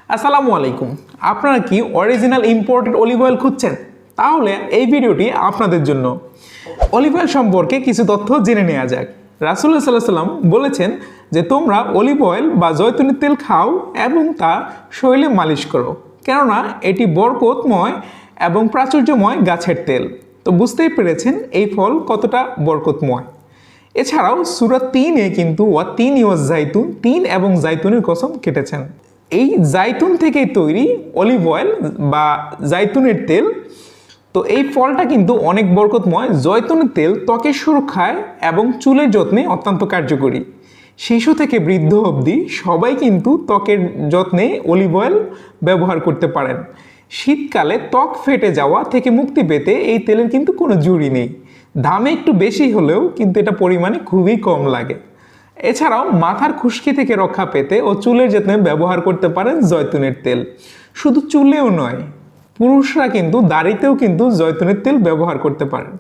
আসসালামু আলাইকুম। আপনারা কি অরিজিনাল ইম্পোর্টেড অলিভ অয়েল খুঁজছেন? তাহলে এই ভিডিওটি আপনাদের জন্য। অলিভ অয়েল সম্পর্কে কিছু তথ্য জেনে নেওয়া যাক। রাসূলুল্লাহ সাল্লাল্লাহু আলাইহি ওয়াসাল্লাম বলেছেন যে তোমরা অলিভ অয়েল বা জয়তুনের তেল খাও এবং তা শরীরে মালিশ করো, কেননা এটি বরকতময় এবং প্রাচুর্যময় গাছের তেল। তো বুঝতেই পেরেছেন এই ফল কতটা বরকতময়। এছাড়াও সূরা 3-এ কিন্তু ওয়াতিনি ওয়াজ জাইতুন, তিন এবং জাইতুনের কসম কেটেছেন। এই জাইতুন থেকেই তৈরি অলিভ অয়েল বা জাইতুনের তেল। তো এই ফলটা কিন্তু অনেক বরকতময়। জয়তুনের তেল ত্বকের সুরক্ষায় এবং চুলের যত্নে অত্যন্ত কার্যকরী। শিশু থেকে বৃদ্ধ অবধি সবাই কিন্তু ত্বকের যত্নে অলিভ অয়েল ব্যবহার করতে পারেন। শীতকালে ত্বক ফেটে যাওয়া থেকে মুক্তি পেতে এই তেলের কিন্তু কোনো জুড়ি নেই। দামে একটু বেশি হলেও কিন্তু এটা পরিমাণে খুবই কম লাগে। এছাড়াও মাথার খুশকি থেকে রক্ষা পেতে ও চুলের যত্নে ব্যবহার করতে পারেন জয়তুনের তেল। শুধু চুলেও নয়, পুরুষরা কিন্তু দাড়িতেও কিন্তু জয়তুনের তেল ব্যবহার করতে পারেন।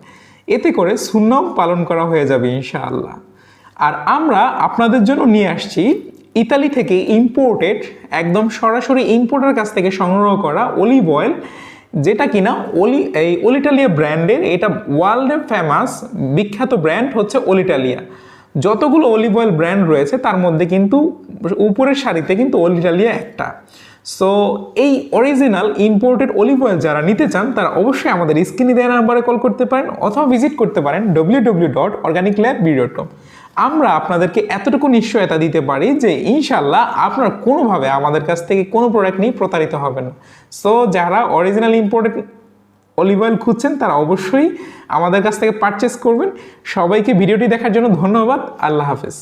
এতে করে সুন্নাহ পালন করা হয়ে যাবে ইনশাআল্লাহ। আর আমরা আপনাদের জন্য নিয়ে আসছি ইতালি থেকে ইম্পোর্টেড, একদম সরাসরি ইম্পোর্টার কাছ থেকে সংগ্রহ করা অলিভ অয়েল, যেটা কিনা অলিটালিয়া ব্র্যান্ডের। এটা ওয়ার্ল্ডে ফেমাস বিখ্যাত ব্র্যান্ড হচ্ছে অলিটালিয়া। যতগুলো অলিভ অয়েল ব্র্যান্ড রয়েছে তার মধ্যে কিন্তু উপরের সারিতে কিন্তু অলিটালিয়া একটা। সো এই অরিজিনাল ইম্পোর্টেড অলিভ অয়েল যারা নিতে চান তারা অবশ্যই আমাদের স্ক্রিনে দেওয়া নাম্বারে কল করতে পারেন অথবা ভিজিট করতে পারেন www.organiclab.com। আমরা আপনাদেরকে এতটুকু নিশ্চয়তা দিতে পারি যে ইনশাল্লাহ আপনার কোনোভাবে আমাদের কাছ থেকে কোনো প্রোডাক্ট নিয়ে প্রতারিত হবেন না। সো যারা অরিজিনাল ইম্পোর্টেড অলিভ অয়েল খুঁজছেন তারা অবশ্যই আমাদের কাছ থেকে পারচেস করবেন। সবাইকে ভিডিওটি দেখার জন্য ধন্যবাদ। আল্লাহ হাফেজ।